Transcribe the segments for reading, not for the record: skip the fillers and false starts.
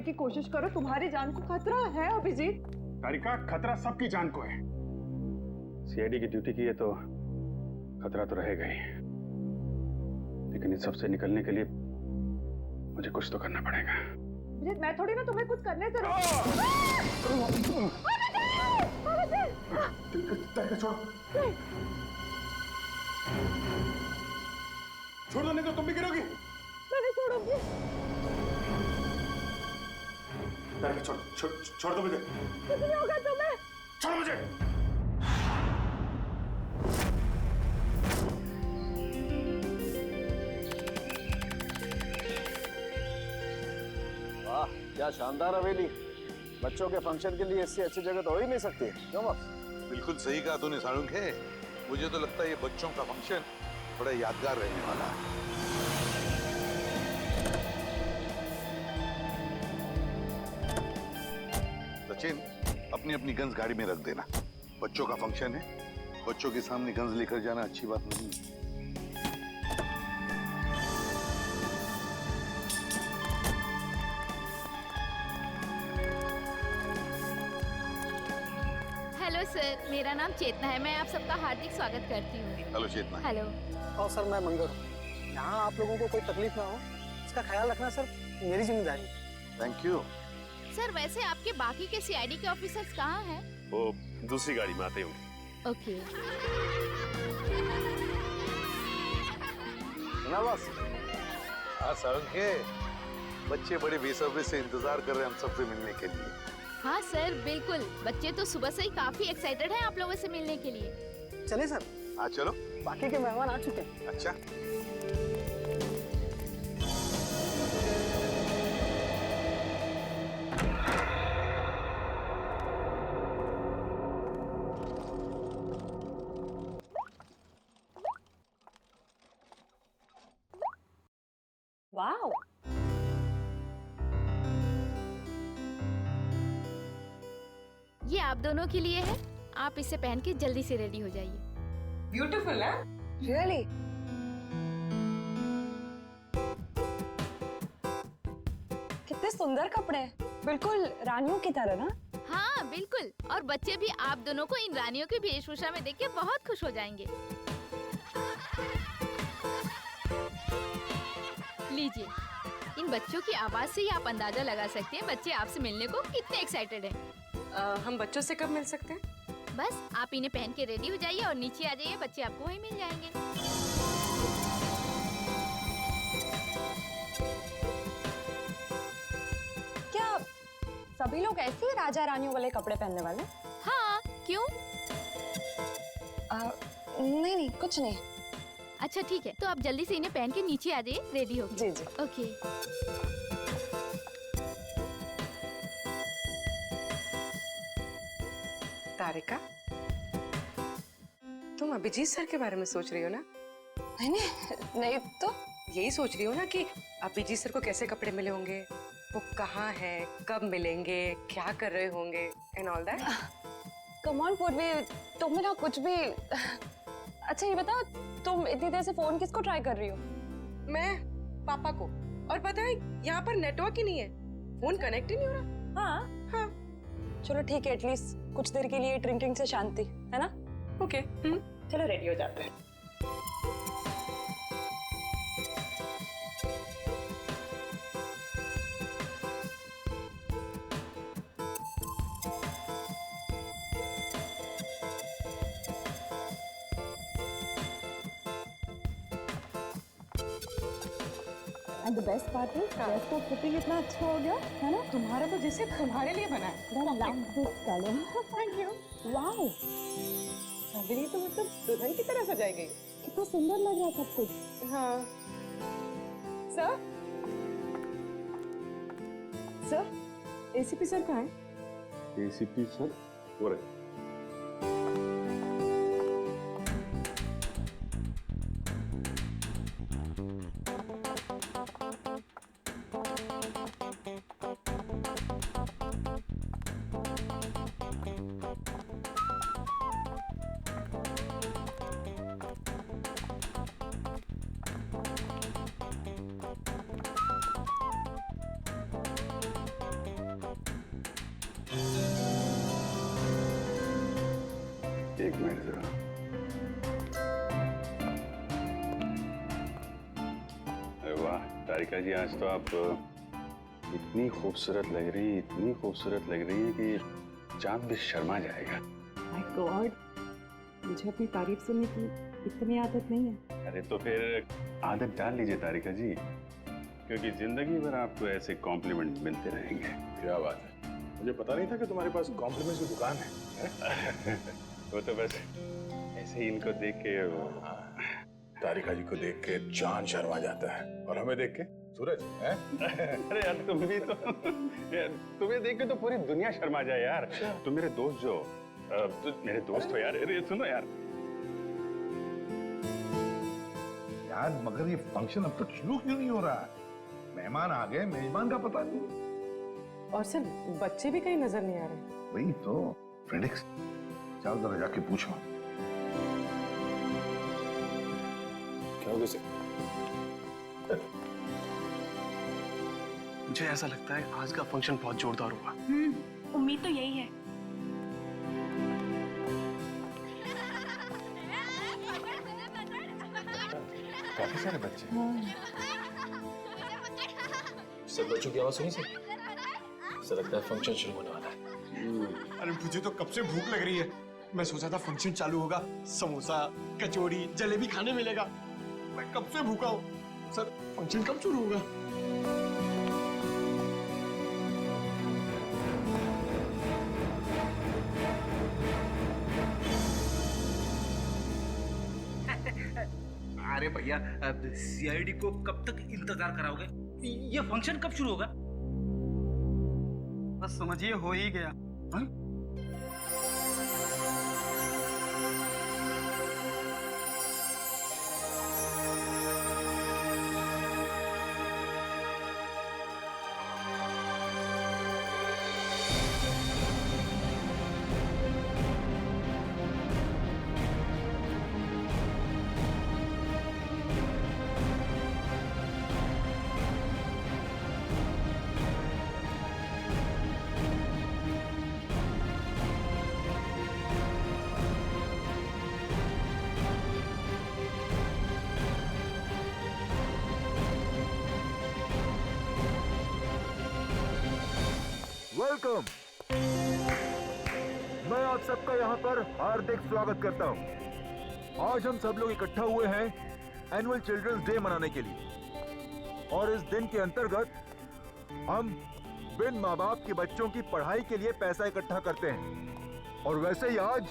की कोशिश करो, तुम्हारी जान को खतरा है अभिजीत। तारिका, खतरा सबकी जान को है। सीआईडी की ड्यूटी की है तो खतरा तो रहेगा ही, लेकिन इस सब से निकलने के लिए मुझे कुछ तो करना पड़ेगा। अभिजीत, मैं थोड़ी ना तुम्हें कुछ करने से छोड़ दो, नहीं तो तुम भी गिरोगी। मैं नहीं छोड़ूंगी। छोड़ दो मुझे। कुछ नहीं होगा तुम्हें। छोड़ो मुझे। वाह, क्या शानदार हवेली। बच्चों के फंक्शन के लिए इससे अच्छी जगह तो हो ही नहीं सकती। क्यों बॉस? बिल्कुल सही कहा तूने साळुंख है। मुझे तो लगता है ये बच्चों का फंक्शन बड़ा यादगार रहने वाला है। सचिन, अपनी अपनी गन्स गाड़ी में रख देना। बच्चों का फंक्शन है, बच्चों के सामने गन्स लेकर जाना अच्छी बात नहीं है। हेलो सर, मेरा नाम चेतना है। मैं आप सबका हार्दिक स्वागत करती हूँ। हेलो चेतना। हेलो। और सर, मैं मंगर हूँ। यहाँ आप लोगों को कोई तकलीफ ना हो, इसका ख्याल रखना सर मेरी जिम्मेदारी। Thank you. सर, वैसे आपके बाकी के सीआईडी के ऑफिसर्स कहाँ हैं? वो दूसरी गाड़ी में आते होंगे। ओके। ना बॉस? हाँ साळुंख है, बच्चे बड़े बेसब्री से इंतजार कर रहे हैं हम सबसे मिलने के लिए। हाँ सर, बिल्कुल। बच्चे तो सुबह से ही काफी एक्साइटेड हैं आप लोगों से मिलने के लिए। चलिए सर। हाँ चलो। बाकी के मेहमान आ चुके हैं। अच्छा। वाओ, ये आप दोनों के लिए है। आप इसे पहन के जल्दी से रेडी हो जाइए। ब्यूटीफुल है। रियली? कितने सुंदर कपड़े हैं, बिल्कुल रानियों की तरह ना। हाँ बिल्कुल, और बच्चे भी आप दोनों को इन रानियों की वेशभूषा में देख के बहुत खुश हो जाएंगे। लीजिए, इन बच्चों की आवाज से ही आप अंदाजा लगा सकते हैं बच्चे आपसे मिलने को कितने एक्साइटेड हैं। हम बच्चों से कब मिल सकते हैं? बस आप इन्हें पहन के रेडी हो जाइए और नीचे आ जाइए, बच्चे आपको वहीं मिल जाएंगे। क्या सभी लोग ऐसे ही राजा रानियों वाले कपड़े पहनने वाले? हाँ, क्यों? नहीं नहीं, कुछ नहीं। अच्छा ठीक है, तो आप जल्दी से इन्हें पहन के नीचे आ जाइए, रेडी हो जी जी। ओके। तारिका, तुम अभिजीत सर के बारे में सोच रही हो ना? नहीं नहीं तो यही सोच रही हो ना कि अभिजीत सर को कैसे कपड़े मिले होंगे, वो कहाँ है, कब मिलेंगे, क्या कर रहे होंगे and all that. Come on पूर्वी, तुम ना कुछ भी। अच्छा ये बताओ, तुम इतनी देर से फोन किसको ट्राई कर रही हो? मैं पापा को। और पता है यहाँ पर नेटवर्क ही नहीं है, फोन कनेक्ट ही नहीं हो रहा। हाँ हाँ चलो ठीक है, एटलीस्ट कुछ देर के लिए ड्रिंकिंग से शांति है ना। ओके। चलो रेडी हो जाते हैं। And the best part is, dress का फिटिंग इतना अच्छा हो गया है ना। तुम्हारा तो जैसे तुम्हारे लिए बना है। I love this color. Thank you. Wow, अभी तो मतलब दुल्हन की तरह सजाई गई। कितना सुंदर लग रहा है सब कुछ। हाँ सर, सर एसीपी सर कहाँ है? एसीपी सर हो रहे। एक मिनट जरा। अरे वाह तारिका जी, आज तो आप इतनी खूबसूरत लग रही है कि चांद भी शर्मा जाएगा। माय गॉड, मुझे अपनी तारीफ सुनने की इतनी आदत नहीं है। अरे तो फिर आदत डाल लीजिए तारिका जी, क्योंकि जिंदगी भर आपको ऐसे कॉम्प्लीमेंट मिलते रहेंगे। क्या बात है, मुझे पता नहीं था कि तुम्हारे पास कॉम्प्लीमेंट्स की दुकान है। वो तो बस ऐसे ही इनको देख के तारिका जी को देख के चांद शर्मा जाता है और हमें देख के सूरज है। अरे यार तुम भी तो यार, तुम्हें देख के तो पूरी दुनिया शर्मा जाए यार। तुम मेरे दोस्त मेरे दोस्त हो यार। अरे सुनो यार मगर ये फंक्शन अब तक शुरू क्यों नहीं हो रहा है? मेहमान आ गए, मेजबान का पता नहीं। और सर बच्चे भी कहीं नजर नहीं आ रहे। वही तो फ्रेडिक्स, चल जरा जाके पूछो। क्या हो गया सर? मुझे ऐसा लगता है आज का फंक्शन बहुत जोरदार होगा। उम्मीद तो यही है। काफी सारे बच्चे। सब बच्चों की आवाज सुनी सर? ऐसा लगता है फंक्शन शुरू होने वाला है। अरे मुझे तो कब से भूख लग रही है। मैं सोचा था फंक्शन चालू होगा, समोसा, कचौड़ी, जलेबी खाने मिलेगा। मैं कब से भूखा हूँ। सर फंक्शन कब शुरू होगा? अरे भैया, सीआईडी को कब तक इंतजार कराओगे? ये फंक्शन कब शुरू होगा? बस समझिए हो ही गया। हाँ? वेलकम। मैं आप सबका यहाँ पर हार्दिक स्वागत करता हूँ। आज हम सब लोग इकट्ठा हुए हैं एनुअल चिल्ड्रंस डे मनाने के लिए, और इस दिन के अंतर्गत हम बिन माँ बाप के बच्चों की पढ़ाई के लिए पैसा इकट्ठा करते हैं। और वैसे ही आज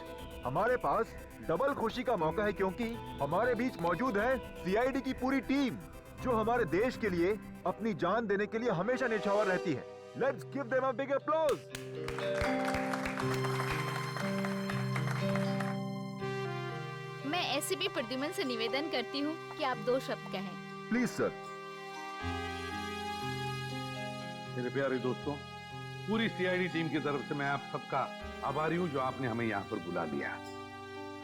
हमारे पास डबल खुशी का मौका है, क्योंकि हमारे बीच मौजूद है सीआईडी की पूरी टीम, जो हमारे देश के लिए अपनी जान देने के लिए हमेशा न्यौछावर रहती है। Let's give them a big applause. मैं एसीपी प्रद्युमन से निवेदन करती हूँ कि आप 2 शब्द कहें। Please sir. मेरे प्यारे दोस्तों, पूरी सीआईडी टीम की तरफ से मैं आप सबका आभारी हूं जो आपने हमें यहाँ पर बुला लिया।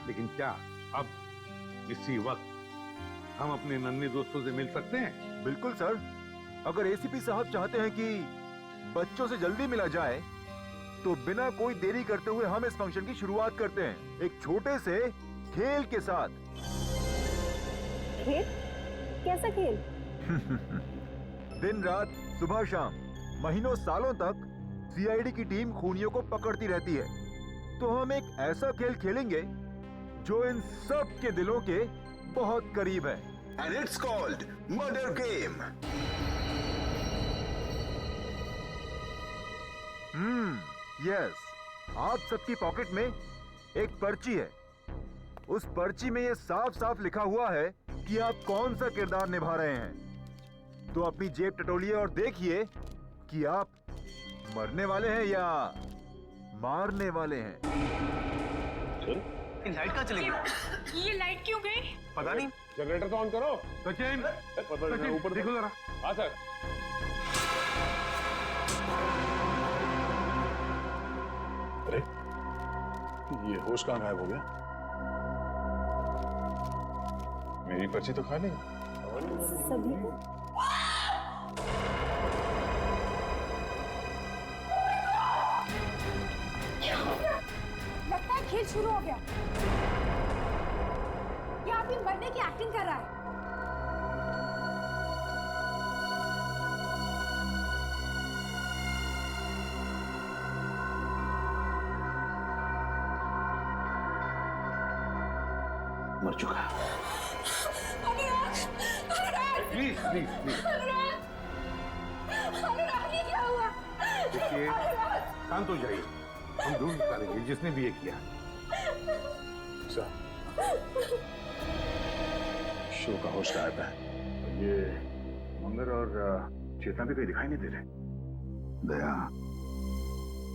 लेकिन क्या अब इसी वक्त हम अपने नन्हे दोस्तों से मिल सकते हैं? बिल्कुल सर। अगर एसीपी साहब चाहते हैं कि बच्चों से जल्दी मिला जाए, तो बिना कोई देरी करते हुए हम इस फंक्शन की शुरुआत करते हैं एक छोटे से खेल के साथ। खेल? कैसा खेल? दिन रात, सुबह शाम, महीनों सालों तक सीआईडी की टीम खूनियों को पकड़ती रहती है। तो हम एक ऐसा खेल खेलेंगे जो इन सब के दिलों के बहुत करीब है। And it's called Murder Game. Yes. आप सबकी पॉकेट में एक पर्ची है। उस पर्ची में ये साफ साफ लिखा हुआ है कि आप कौन सा किरदार निभा रहे हैं। तो अपनी जेब टटोलिए और देखिए कि आप मरने वाले हैं या मारने वाले हैं। लाइट कहाँ चली गई? ये लाइट क्यों गई? पता नहीं। जनरेटर तो ऑन करो। सचिन, सचिन ऊपर देखो जरा। हाँ सर। अरे ये होश कहाँ गायब हो गया? मेरी पर्ची तो खाली है। सभी को लगता है खिंच खेल शुरू हो गया। ये आदमी मरने की एक्टिंग कर रहा है। मर चुका। प्लीज प्लीज प्लीज क्या हुआ? देखिए, शांत हो जाइए, हम ढूंढ निकालेंगे जिसने भी ये किया। शो का होश गायब है। ये मंगर और चेतना भी कहीं दिखाई नहीं दे रहे। दया,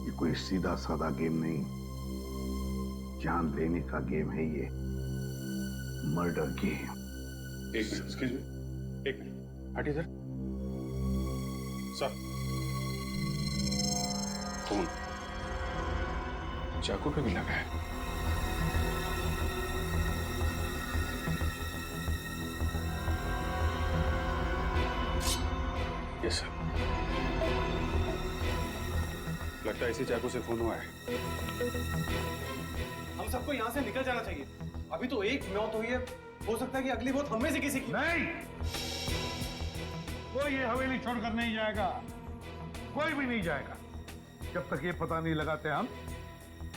ये कोई सीधा साधा गेम नहीं, जान लेने का गेम है ये, मर्डर गेम। एक मिनट, एक्सक्यूज मी, एक मिनट, हटिए सर। सर, फोन चाकू पे भी लगा है। यस सर, लगता है इसी चाकू से खून हुआ है। हम सबको यहाँ से निकल जाना चाहिए। अभी तो एक मौत हुई है, हो सकता है कि अगली मौत हम में से किसी की। नहीं, कोई ये हवेली छोड़कर नहीं जाएगा, कोई भी नहीं जाएगा जब तक ये पता नहीं लगाते हम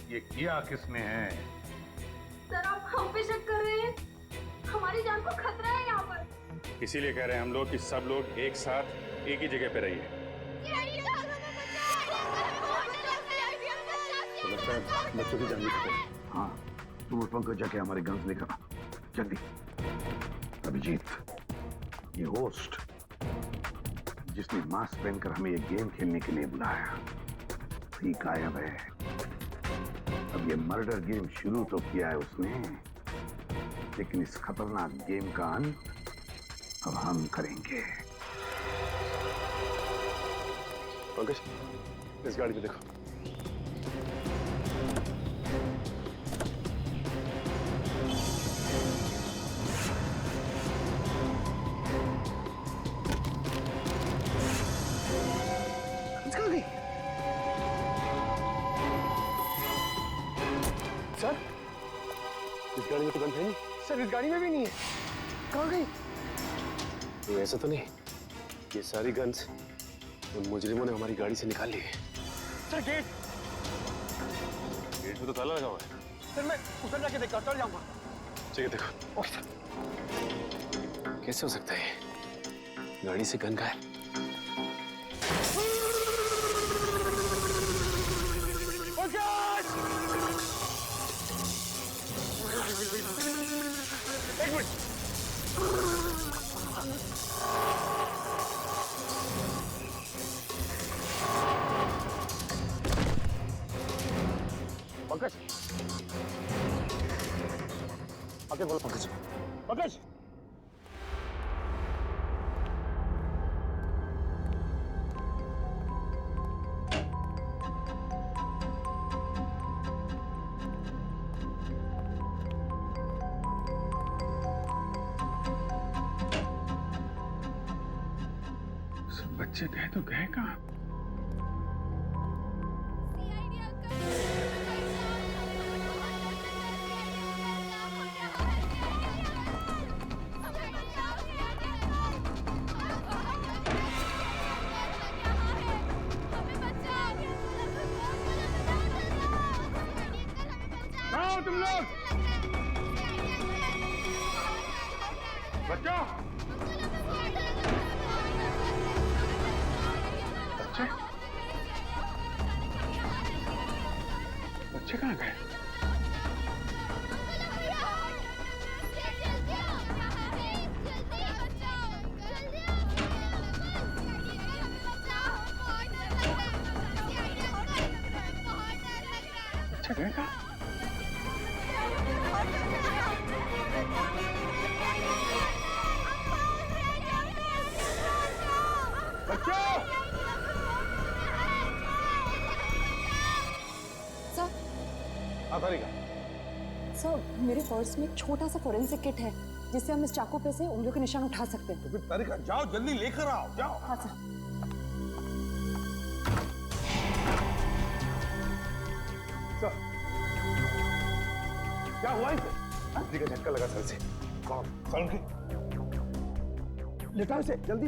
ये किया किसने है। सर आप हम पे शक कर रहे हैं? हमारी जान को खतरा है यहाँ पर। इसीलिए कह रहे हैं हम लोग कि सब लोग एक साथ एक ही जगह पे रहिए। तो लगता है बच्चों की जान भी खतरे में। हाँ, तुम उस पंकज जाके हमारे गन्स लेकर आओ, जल्दी। अभिजीत, ये होस्ट जिसने मास्क पहनकर हमें ये गेम खेलने के लिए बुलाया, ठीक गायब है। अब ये मर्डर गेम शुरू तो किया है उसने, लेकिन इस खतरनाक गेम का अंत अब हम करेंगे। पंकज, इस गाड़ी पे देखो। सर, इस गाड़ी में तो गन है नहीं। सर इस गाड़ी में भी नहीं है। कहाँ गई? तो ऐसा तो नहीं ये सारी गन्स उन मुजरिमों ने हमारी गाड़ी से निकाल ली है। सर गेट में तो ताला लगा हुआ है। सर मैं उधर जाके देखता हूँ, चल जाऊंगा। ठीक है, देखो। Okay sir. कैसे हो सकता है गाड़ी से गन गायब? एक मिनट। पंकज, आगे बोलो पंकज। पंकज, बच्चे गए तो गए कहाँ? आओ तुम लोग, बच्चों। बच्चे कहाँ गए? बच्चे गए कहाँ? सर, मेरे पर्स में एक छोटा सा फोरेंसिक किट है जिससे हम इस चाकू पे से उंगलियों के निशान उठा सकते हैं। तो फिर तारिका जाओ, जल्दी लेकर आओ, जाओ। हाँ सर। क्या हुआ इसे? बिजली का झटका लगा सर से। कौन के? लेटाओ इसे जल्दी।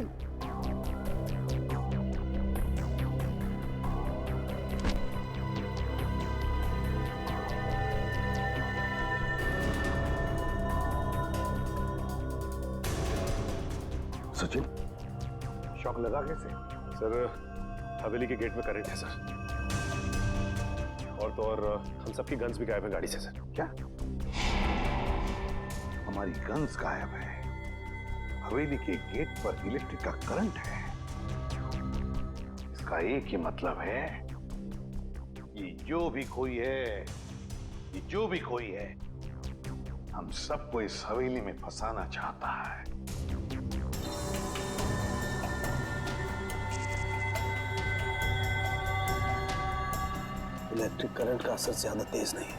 सचिन, शॉक लगा कैसे? सर हवेली के गेट में करंट है सर। और तो और हम सबकी गन्स भी गायब है गाड़ी से सर। क्या हमारी गन्स गायब है? हवेली के गेट पर इलेक्ट्रिक का करंट है। इसका एक ही मतलब है, ये जो भी कोई है, हम सबको इस हवेली में फंसाना चाहता है। इलेक्ट्रिक करंट का असर ज्यादा तेज नहीं है,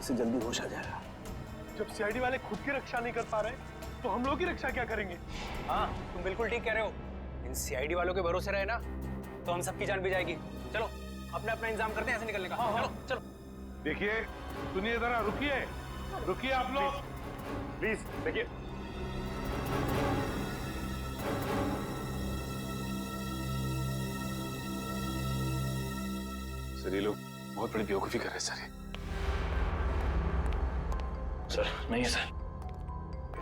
इसे जल्दी होश आ जाएगा। जब सीआईडी वाले खुद की रक्षा नहीं कर पा रहे तो हम लोग की रक्षा क्या करेंगे? हाँ तुम बिल्कुल ठीक कह रहे हो। इन सीआईडी वालों के भरोसे रहे ना तो हम सबकी जान भी जाएगी। चलो अपना अपना इंतजाम करते हैं ऐसे निकलने का। चलो चलो। देखिए, सुनिए जरा, रुकिए आप लोग प्लीज। देखिए सर, ये लोग बहुत बड़ी बेवकूफी कर रहे हैं सर। सर नहीं है सर।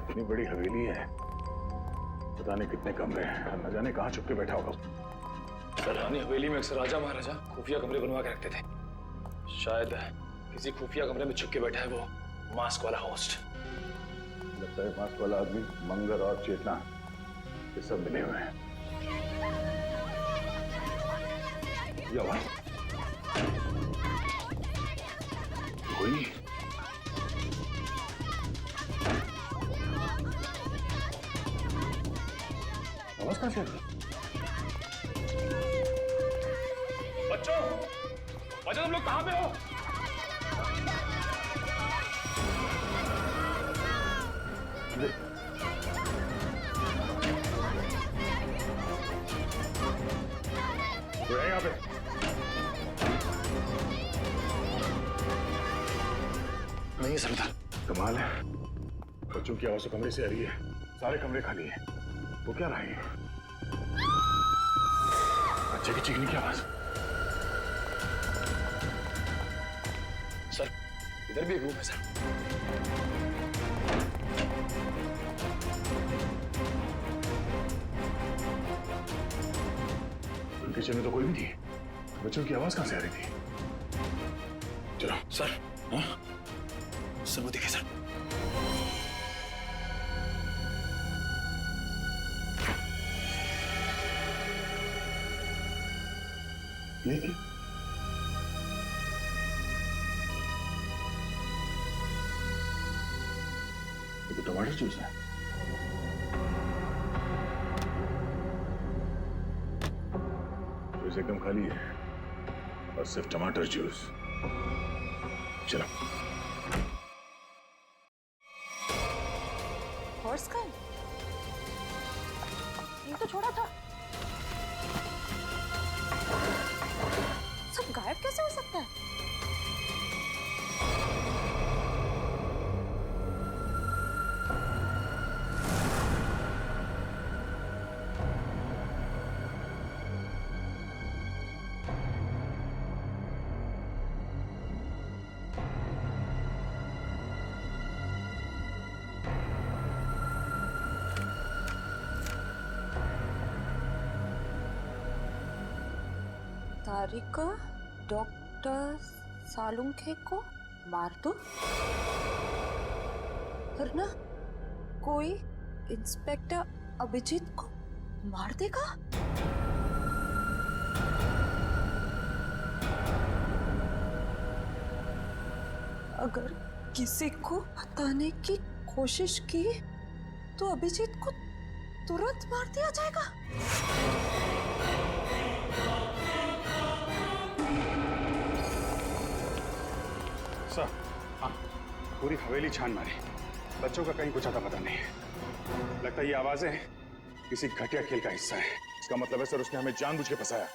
इतनी बड़ी हवेली है, पता नहीं कितने कमरे हैं, न जाने कहाँ छुप के बैठा होगा। सर रानी हवेली में अक्सर राजा महाराजा खुफिया कमरे बनवा के रखते थे। शायद किसी खुफिया कमरे में छुप के बैठा है वो मास्क वाला होस्ट। लगता है मास्क वाला आदमी मंगर और चेतना ये सब मिले हुए हैं। ये आवाज कोई आवाज कहां से आ रही? बच्चों तुम लोग कहां पे हो? यहाँ पे नहीं सरदार। कमाल है, बच्चों की आवाज तो कमरे से आ रही है, सारे कमरे खाली हैं। वो क्या रहा है? बच्चे की चीखने की आवाज। सर इधर भी एक रूम है सर। किचन में तो कोई भी नहीं, बच्चों की आवाज कहां से आ रही थी? चलो सर। हाँ सर वो देखे सर। ये क्या? ये तो टमाटर जूस है। जूस एकदम खाली है और सिर्फ टमाटर जूस। चलो। हॉर्स का ये तो छोड़ा था, सब गायब कैसे हो सकता है? तारिका डॉक्टर सालुंखे को मार दो, वरना कोई इंस्पेक्टर अभिजीत को मार देगा। अगर किसी को बताने की कोशिश की तो अभिजीत को तुरंत मार दिया जाएगा। सर, हाँ, पूरी हवेली छान मारी, बच्चों का कहीं कुछ आता पता नहीं है। लगता है ये आवाजें किसी घटिया खेल का हिस्सा है। इसका मतलब है सर उसने हमें जानबूझ के फंसाया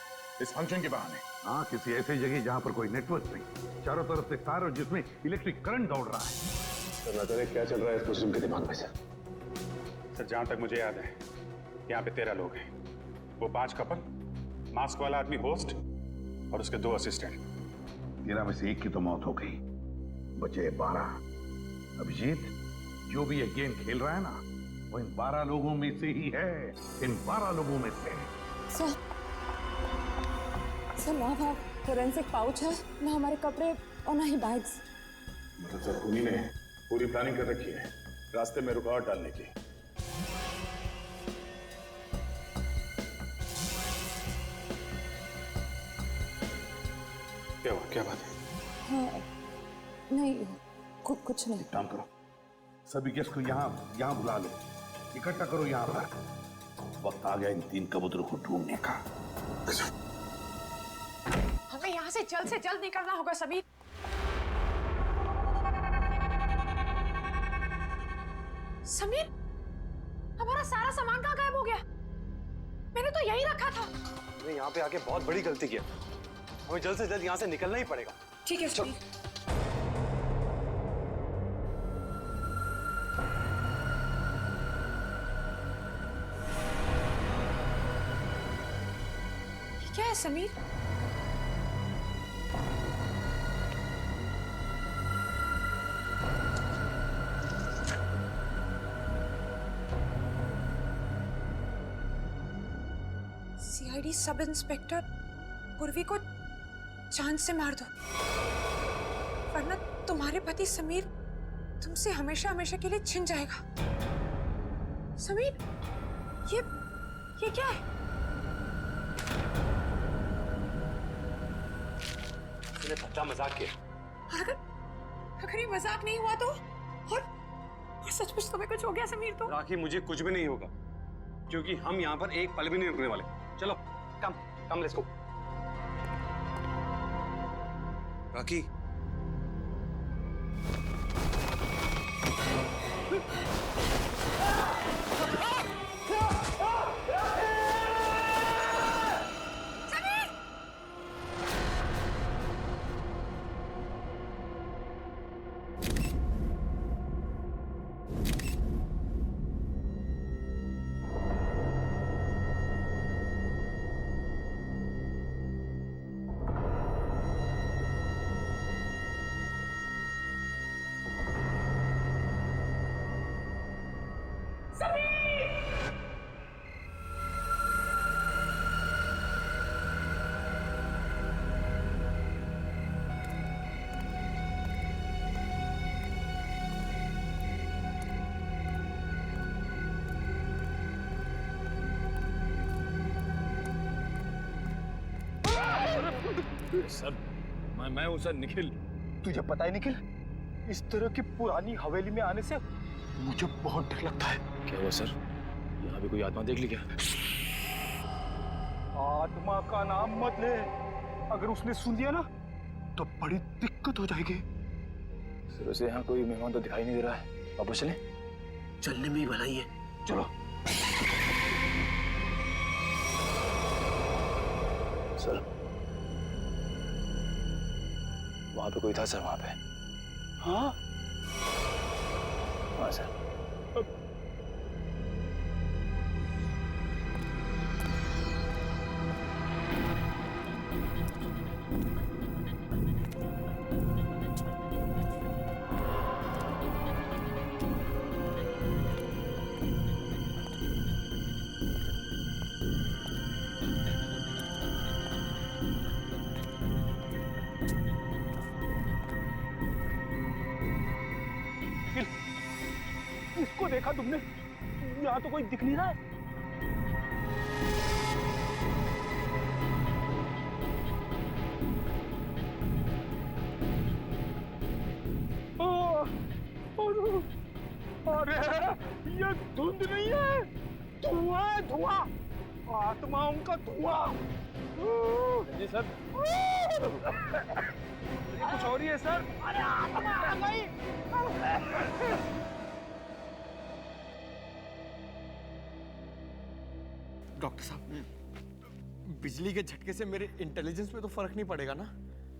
इस फंक्शन के बहाने। हाँ, किसी ऐसी जगह जहां पर कोई नेटवर्क नहीं, चारों तरफ से तार और जिसमें इलेक्ट्रिक करंट दौड़ रहा है। सर न जाने क्या चल रहा है इस मुस्लिम के दिमाग में सर। सर जहां तक मुझे याद है यहाँ पे 13 लोग हैं। वो 5 कपल, मास्क वाला आदमी होस्ट और उसके 2 असिस्टेंट। 13 में से 1 की तो मौत हो गई, बचे 12। अभिजीत, जो भी ये गेम खेल रहा है ना, वो इन 12 लोगों में से ही है, इन 12 लोगों में से। सर ना वहाँ फोरेंसिक पाउच है, ना हमारे कपड़े और ना ही बैग्स। मतलब सर उन्हीं ने पूरी प्लानिंग कर रखी है रास्ते में रुकावट डालने की। क्या हुआ, क्या बात है? हाँ, नहीं कुछ नहीं। काम करो, सभी गेस्ट को यहाँ बुला लो, इकट्ठा करो यहाँ पर। वक्त आ गया इन 3 कबूतरों को ढूंढने का। हमें यहाँ से जल्द निकलना होगा समीर। समीर, हमारा सारा सामान कहाँ गायब हो गया? मैंने तो यही रखा था। हमने यहाँ पे आके बहुत बड़ी गलती की। हमें जल्द से जल्द यहाँ से निकलना ही पड़ेगा। ठीक है समीर। क्या है समीर? सीआईडी सब इंस्पेक्टर पूर्वी को जान से मार दो, वरना तुम्हारे पति समीर तुमसे हमेशा हमेशा के लिए छिन जाएगा। समीर, ये क्या है? इसने बच्चा मजाक किया। अगर ये मजाक नहीं हुआ तो और सचमुच तुम्हें कुछ हो गया समीर तो? राखी, मुझे कुछ भी नहीं होगा, क्योंकि हम यहाँ पर एक पल भी नहीं रुकने वाले। चलो come let's go. Rakhi, sir मैं हूँ सर, निखिल। तुझे पता है निखिल, इस तरह की पुरानी हवेली में आने से मुझे बहुत डर लगता है। क्या हुआ सर? यहाँ भी कोई आत्मा देख ली क्या? आत्मा का नाम मत ले, अगर उसने सुन लिया ना तो बड़ी दिक्कत हो जाएगी। सर उसे यहाँ कोई मेहमान तो दिखाई नहीं दे रहा है, वापस चलें? चलने में ही भलाई है, चलो। सर वहां पे कोई था सर, वहां पे। हाँ हाँ सर। इसको देखा तुमने? यहाँ तो कोई दिख नहीं रहा है। अरे ये धुंध नहीं है, धुआं है, धुआं, आत्माओं का धुआं। जी सर। ये कुछ और ही है सर। अरे आत्मा आ गई। डॉक्टर साहब, बिजली के झटके से मेरे इंटेलिजेंस पे तो फर्क नहीं पड़ेगा ना?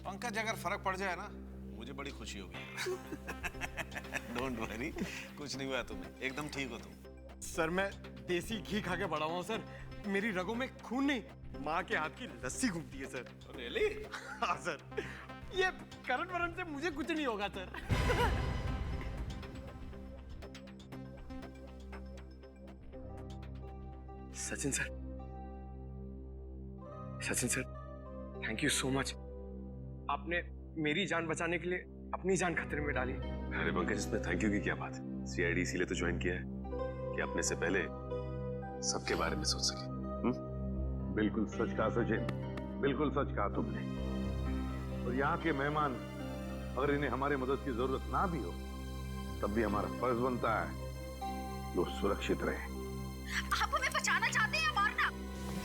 पंकज, अगर फर्क पड़ जाए ना मुझे बड़ी खुशी होगी। डोंट वरी, कुछ नहीं हुआ तुम्हें, एकदम ठीक हो तुम। सर मैं देसी घी खा के बड़ा हुआ हूँ सर। मेरी रगों में खून नहीं, माँ के हाथ की लस्सी घूमती है सर। रियली? हाँ सर, ये करण वरण से मुझे कुछ नहीं होगा sir. Sachin sir, Sachin sir, thank you so much. आपने मेरी जान बचाने के लिए अपनी जान खतरे में डाली। अरे पंकज, इसमें थैंक यू की क्या बात है? सीआईडी इसीलिए तो ज्वाइन किया है कि अपने से पहले सबके बारे में सोच सके। बिल्कुल सच कहा सचिन, बिल्कुल सच कहा तुमने। और यहाँ के मेहमान अगर इन्हें हमारे मदद की जरूरत ना भी हो तब भी हमारा फर्ज बनता है वो सुरक्षित रहे। आप हमें बचाना चाहते हैं या मारना?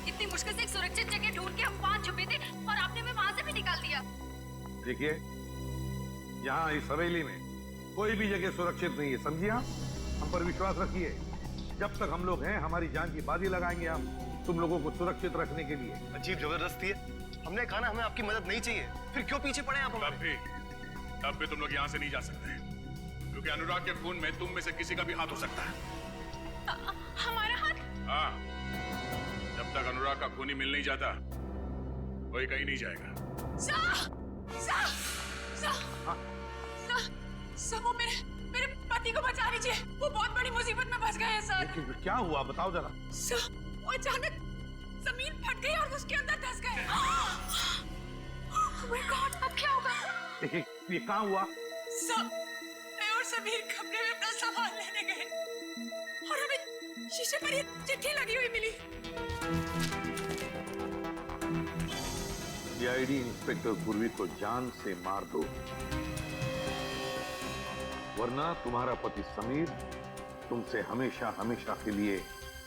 इतनी मुश्किल से एक सुरक्षित जगह ढूंढ के हम वहां छुपे थे और आपने हमें वहां से भी निकाल दिया। देखिए, यहाँ इस हवेली में कोई भी जगह सुरक्षित नहीं है, समझिए आप? हम पर विश्वास रखिए। जब तक हम लोग हैं हमारी जान की बाजी लगाएंगे हम तुम लोगों को सुरक्षित रखने के लिए। अजीब जबरदस्ती है। हमने कहा ना हमें आपकी मदद नहीं चाहिए, फिर क्यों पीछे पड़े आप? तब भी तुम लोग यहाँ से नहीं जा सकते, क्योंकि अनुराग के खून में तुम में से किसी का भी हाथ हो सकता है। हमारा हाथ? हाँ, जब तक अनुराग का खून ही मिल नहीं जाता कोई कहीं नहीं जाएगा। सर, वो मेरे पति को बचा लीजिए, वो बहुत बड़ी मुसीबत में फंस गए हैं सर। क्या हुआ बताओ जरा। सर, वो अचानक जमीन फट गई और उसके अंदर धंस गए। Oh my God, अब क्या होगा? ये कहाँ हुआ? सर, मैं और समीर कमरे में अपना सामान लेने गए और हमें शीशे पर ये चिट्ठी लगी हुई मिली। सीआईडी इंस्पेक्टर पूर्वी को जान से मार दो, वरना तुम्हारा पति समीर तुमसे हमेशा हमेशा के लिए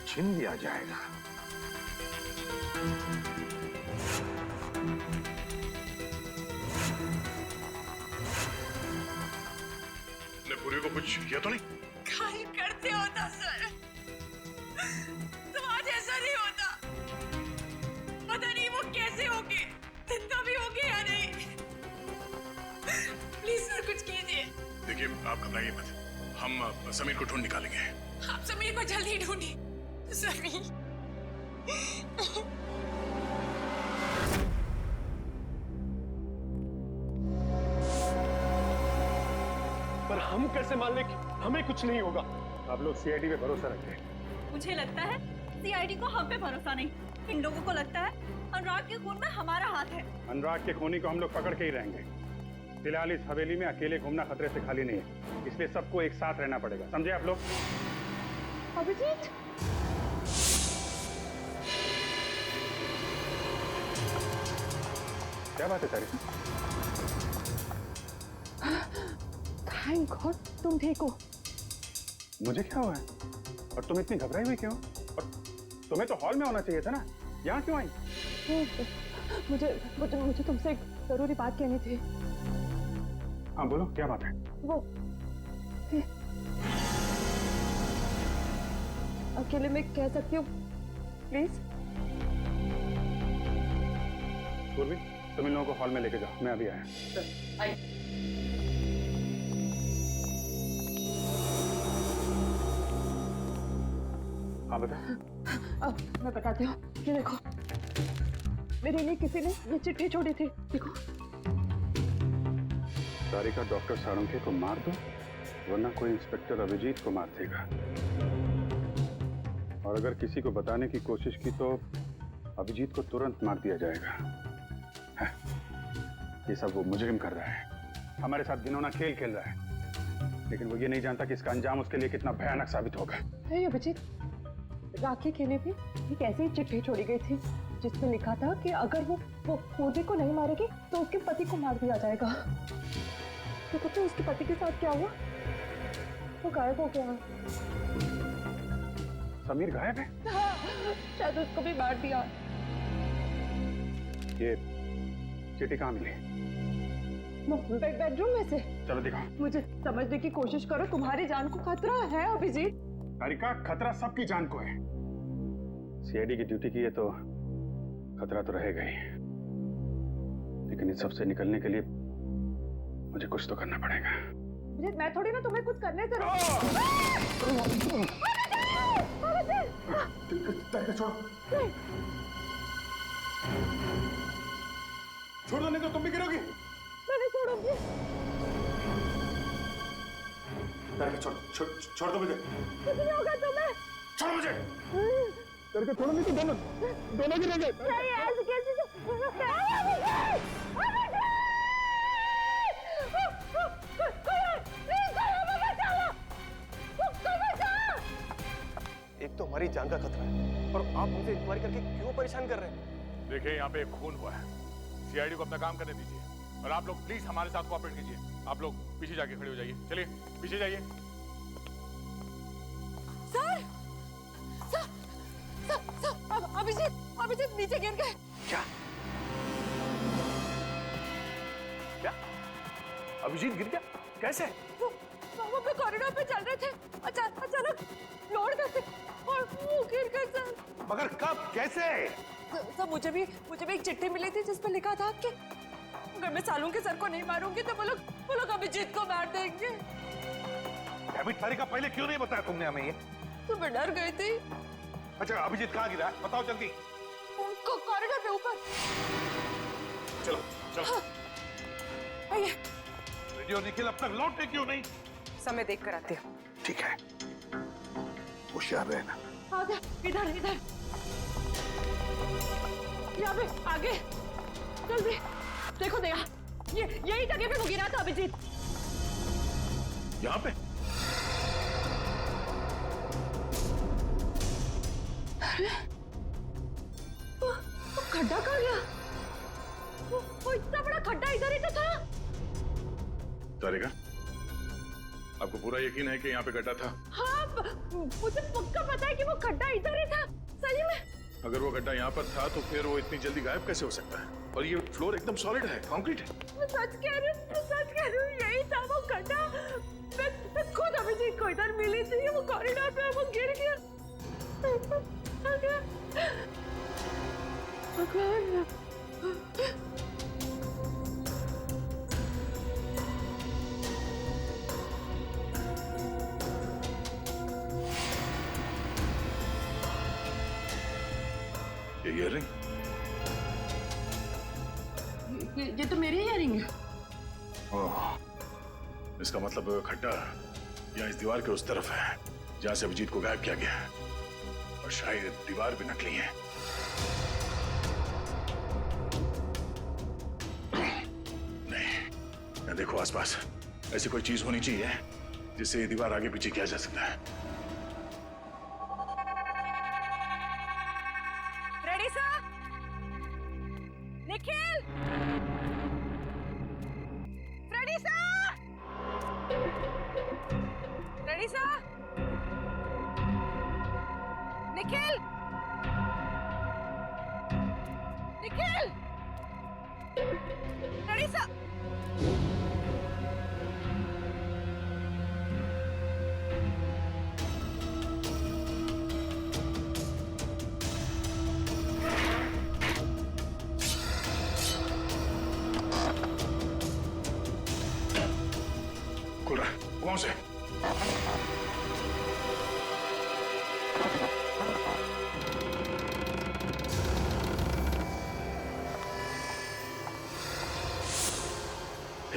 छीन लिया जाएगा। ने पूर्वी को कुछ किया तो नहीं? खाली करते होता सर, तो आज ऐसा नहीं होता। पता नहीं वो कैसे होगी, जिंदा भी होगी या नहीं। प्लीज सर कुछ कीजिए। देखिए, आप घबराइए मत, हम समीर को ढूंढ निकालेंगे। आप समीर को जल्दी ढूंढिए। समीर, पर हम कैसे मान लें कि हमें कुछ नहीं होगा? आप लोग सीआईडी पे भरोसा रखें। मुझे लगता है सीआईडी को हम पे भरोसा नहीं, इन लोगों को लगता है अनुराग के खून में हमारा हाथ है। अनुराग के खूनी को हम लोग पकड़ के ही रहेंगे। फिलहाल इस हवेली में अकेले घूमना खतरे से खाली नहीं है, इसलिए सबको एक साथ रहना पड़ेगा, समझे आप लोग? अभिजीत, क्या बात है तारिका? थैंक गॉड तुम ठीक हो। मुझे क्या हुआ है? और तुम इतनी घबराई हुई क्यों? और तुम्हें तो हॉल में होना चाहिए था ना, यहाँ क्यों आई? मुझे तुमसे एक जरूरी बात कहनी थी। हाँ बोलो, क्या बात है? वो अकेले में कह सकती हूँ प्लीज? पूर्वी, तुम इन लोगों को हॉल में लेके जाओ, मैं अभी आया। हाँ बता। अब मैं बताती हूँ, ये देखो मेरे लिए किसी ने ये चिट्ठी छोड़ी थी, देखो। तारिका, डॉक्टर सारंगे को मार दो, वरना कोई इंस्पेक्टर अभिजीत को मार देगा। और अगर किसी को बताने की कोशिश की तो अभिजीत को तुरंत मार दिया जाएगा। है, ये सब वो मुजरिम कर रहा है, हमारे साथ घिनौना खेल खेल रहा है, लेकिन वो ये नहीं जानता कि इसका अंजाम उसके लिए कितना भयानक साबित होगा। नहीं अभिजीत, राखी के लिए भी एक ऐसी ही चिट्ठी छोड़ी गई थी जिसमें लिखा था कि अगर वो पूर्वी को नहीं मारेगी तो उसके पति को मार दिया जाएगा। तो पता है उसके पति के साथ क्या हुआ? वो गायब हो गया। समीर गायब है? हाँ, शायद उसको भी मार दिया। ये चिट्ठी कहाँ मिली? बेडरूम में से। चलो दिखाओ। मुझे समझने की कोशिश करो, तुम्हारी जान को खतरा है खतरा तो रहेगा ही, लेकिन इस सबसे निकलने के लिए मुझे कुछ तो करना पड़ेगा। अभिजीत, मैं थोड़ी ना तुम्हें कुछ करने से छोड़ दो नहीं तो तुम भी गिरोगी। मैं नहीं छोड़ूंगी। छोड़ दो मुझे। कुछ नहीं होगा तुम्हें। छोड़ो मुझे। करके छोड़ो नहीं तो दोनों गिरेंगे। नहीं, ऐसे कैसे एक तो हमारी जान का खतरा है और आप हमसे इंक्वायरी करके क्यों परेशान कर रहे हैं? देखिए, यहाँ पे एक खून हुआ है। सीआईडी को अपना काम करने दीजिए और आप लोग प्लीज हमारे साथ कोऑपरेट कीजिए। आप लोग पीछे जाके खड़े हो जाइए। चलिए पीछे जाइए। सर, अभिजीत नीचे गिर गए। क्या? अभिजीत गिर गया? कैसे? वो अपने कॉरिडोर पे चल रहे थे, अचानक फ्लोर में से और वो गिर गए सर। मगर कब? कैसे? सर मुझे भी एक चिट्ठी मिली थी जिस पर लिखा था कि अगर मैं सालू के सर को नहीं मारूंगी तो वो लोग अभिजीत को मार देंगे। तारिका, पहले क्यों नहीं बताया तुमने हमें ये? तो मैं डर गई थी। अच्छा, अभिजीत कहाँ गिरा है? बताओ जल्दी। कॉरिडोर पे ऊपर। चलो चलो। आइए। रेडियो निखिल अब तक लौटे क्यों नहीं? समय देख कर आते हो। ठीक है, होशियार रहना। आगे, इधर यहाँ पे आगे जल्दी देखो दया, यही जगह पे वो गिरा था अभिजीत। यहाँ पे? अरे वो खड्डा कहाँ गया? वो इतना बड़ा खड्डा इधर ही तो था। तारिका, आपको पूरा यकीन है कि यहाँ पे गड्ढा था? हाँ, मुझे पक्का पता है कि वो खड्डा इधर ही था, सही में। अगर वो गड्ढा यहाँ पर था तो फिर वो इतनी जल्दी गायब कैसे हो सकता है? और ये फ्लोर एकदम सॉलिड है, कंक्रीट है। मैं सच कह रही हूँ, यही था वो गड्ढा। मैं खुद अभिजीत को इधर मिली थी, वो कॉरिडोर पे वो गिर गया। भगवान। ये इयररिंग? ये तो मेरी इयररिंग है। ओह, इसका मतलब खड्डा यहाँ इस दीवार के उस तरफ है जहाँ से अभिजीत को गायब किया गया है, और शायद दीवार भी नकली है। नहीं, देखो आसपास ऐसी कोई चीज होनी चाहिए जिससे ये दीवार आगे पीछे किया जा सकता है। Ready sir? Nikhil, ready sir? Ready sir? Nikhil, ready sir? खुल रहा है, कौन से?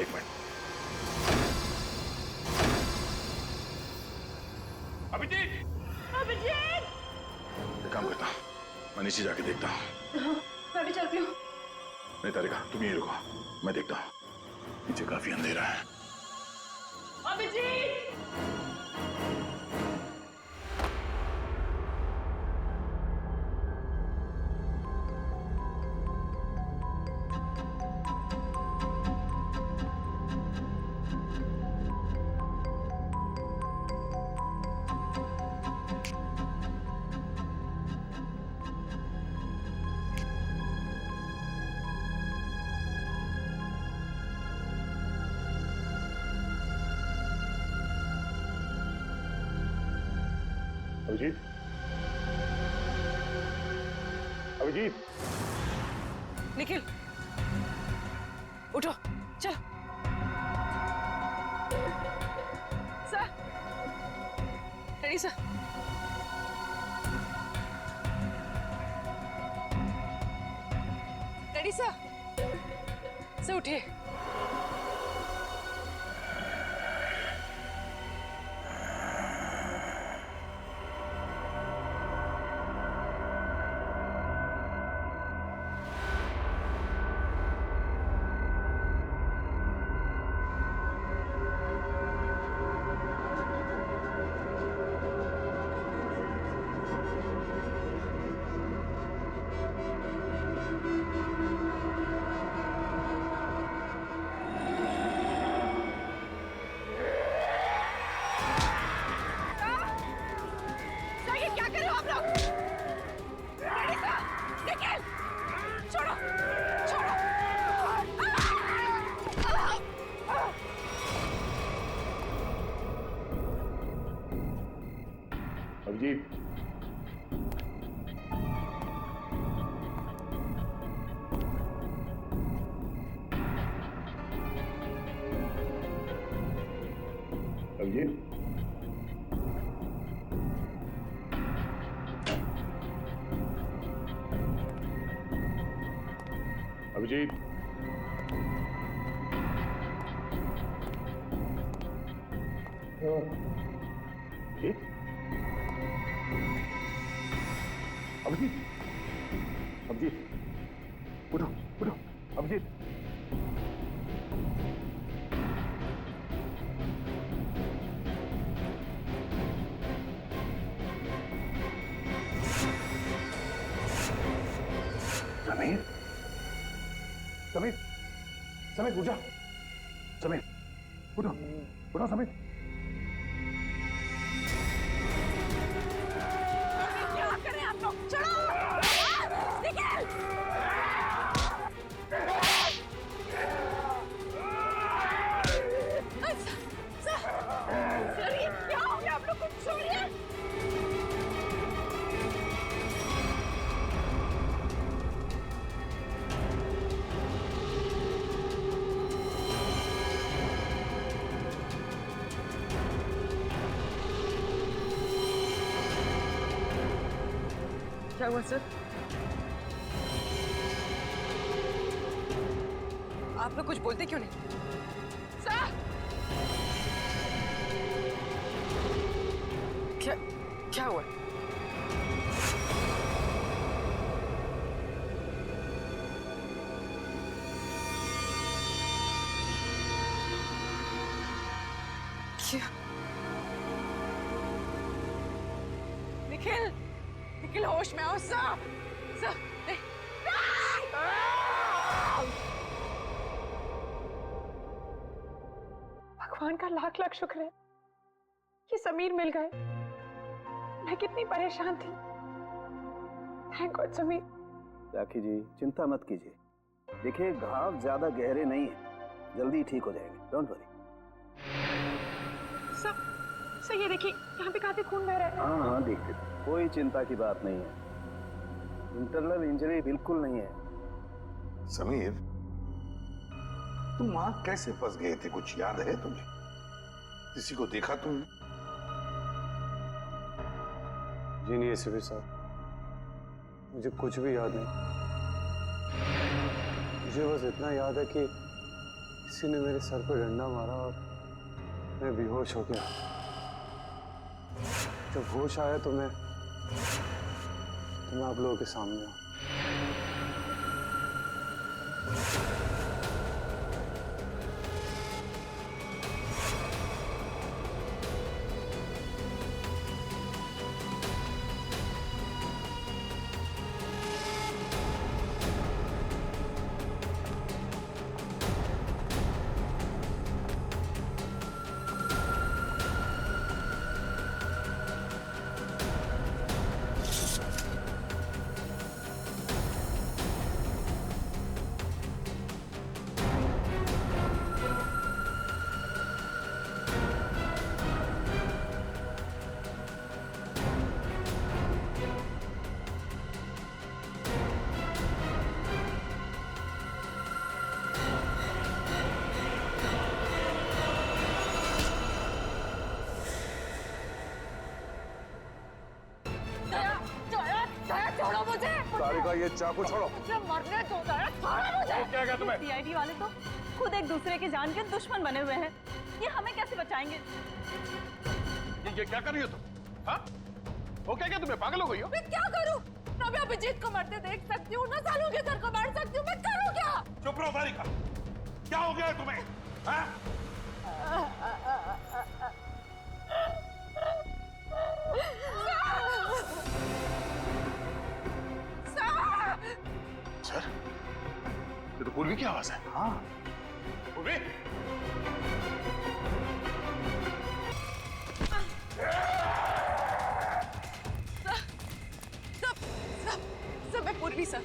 एक मिनट। अभिजीत! अभिजीत! एक काम करता हूँ, मैं नीचे जाके देखता हूँ। मैं भी चलती हूँ। नहीं तारिका, तुम यहीं रुको, मैं देखता हूँ। नीचे काफी अंधेरा है। अभिजीत! अभिजीत, अभिजीत, निखिल उठो चलो sir ready sir ready sir उठिए अभिजीत, अभिजीत, अभिजीत, अभिजीत, अभिजीत, अभिजीत, उठो उठो, अभिजीत, समीर, समीर, समीर उठ जा, समीर, उठो, उठो समीर। क्या करें आप लोग चलो निखिल सर ये क्या हो गया आप लोग कुछ छोड़िए क्या हुआ सर आप लोग कुछ बोलते क्यों नहीं सर क्या हुआ क्या निखिल निखिल होश में आओ सर भगवान का लाख लाख शुक्र है कि समीर मिल गए। मैं कितनी परेशान थी। Thank God Sameer. राखी जी चिंता मत कीजिए, देखिए घाव ज्यादा गहरे नहीं है, जल्दी ठीक हो जाएंगे, डोंट वरी। सर ये देखिए यहाँ पे काफी खून बह रहा है। हाँ हाँ देखते थे, कोई चिंता की बात नहीं है, इंटरनल इंजरी बिल्कुल नहीं है। समीर, तुम वहां कैसे फंस गए थे, कुछ याद है तुम्हें? किसी को देखा तुमने? जी नहीं एसीपी साहब, मुझे कुछ भी याद नहीं। मुझे बस इतना याद है कि किसी ने मेरे सर पर डंडा मारा और मैं बेहोश हो गया। जब होश आया तो मैं आप लोगों के सामने हूं। का ये चाकू छोड़ो। मरने दो जरा, छोड़ो मुझे। क्या कहा तुम्हें? सीआईडी वाले तो खुद एक दूसरे की जान के दुश्मन बने हुए हैं। ये हमें कैसे बचाएंगे? ये क्या कर रही हो तुम? हाँ? वो क्या तुम्हें पागल हो गई हो? मैं क्या करूं? ना मैं अभिजीत को मरते देख सकती हूँ, ना सालों के सर को मार सकती हूँ। मैं करूँ क्या? चुप रहो तारिका। क्या हो गया है तुम्हें? हाँ? सर, ये तो पूर्वी की आवाज है। हाँ। पूर्वी? सब मैं पूर्वी सर।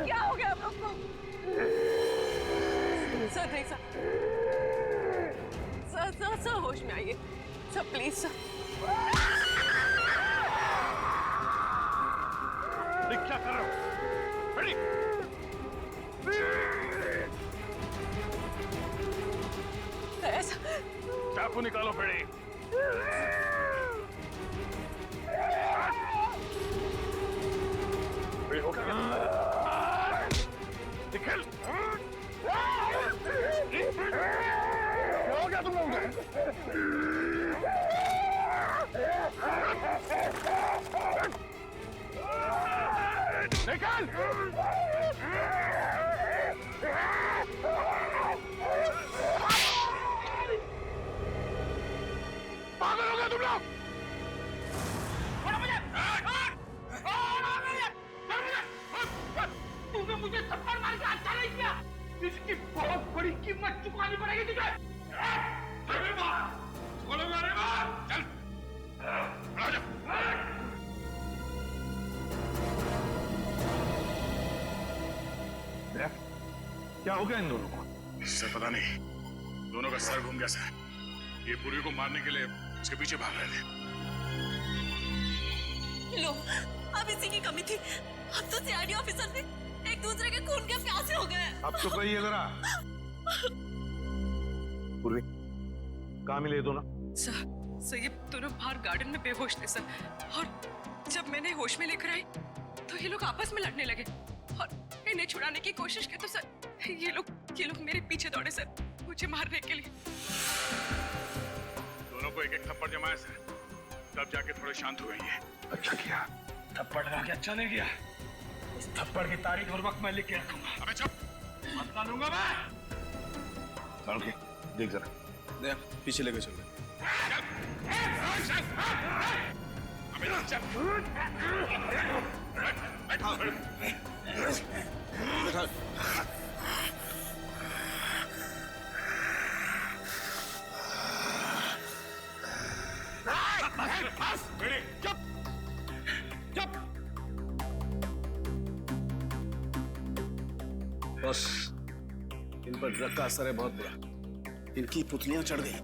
क्या हो गया आप लोग को? सर नहीं सर होश में आइए सर, प्लीज सर। क्या कर रहे हो? चाकू निकालो फेड़ी। हो गया? निकल। क्या हो गया तुम लोगों को? निकल! पागल हो गए तुम लोग? तूने मुझे थप्पड़ मार के अच्छा नहीं किया। इसकी बहुत बड़ी कीमत चुकानी पड़ेगी तुझे। चल। क्या हो गया इन दोनों को? सर पता नहीं, दोनों का सर घूम गया सर। ये पूर्वी को मारने के लिए उसके पीछे भाग रहे थे। लो, अब इसी की कमी थी। अब तो सीआईडी ऑफिसर भी एक दूसरे के खून के प्यासे हो गए। अब तो कहिए जरा। पूर्वी, कहाँ मिले ये दोनों? सर ये दोनों बाहर गार्डन में बेहोश थे सर, और जब मैंने होश में लेकर आई तो ये लोग आपस में लड़ने लगे और इन्हें छुड़ाने की कोशिश की तो सर ये लोग मेरे पीछे दौड़े सर, मुझे मारने के लिए। दोनों को एक एक थप्पड़ जमाया सर, तब जाके थोड़े शांत हुए ये। अच्छा किया। थप्पड़ लगा के अच्छा नहीं किया। उस थप्पड़ की तारीख और वक्त मैं लिख के रखूंगा। अबे चुप, मत डालूंगा मैं। ओके, देख जरा। देख, पीछे लेके चल। बैठा। चुप चुप। बस इन पर ड्रग का असर है बहुत बुरा, इनकी पुतलियां चढ़ गई।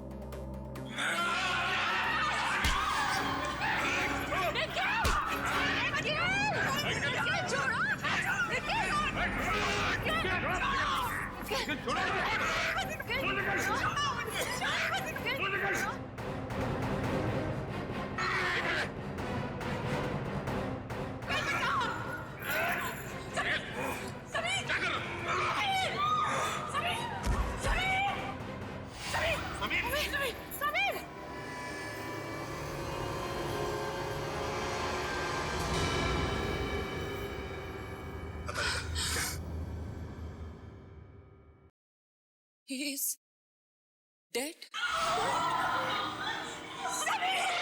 He is dead. समीर!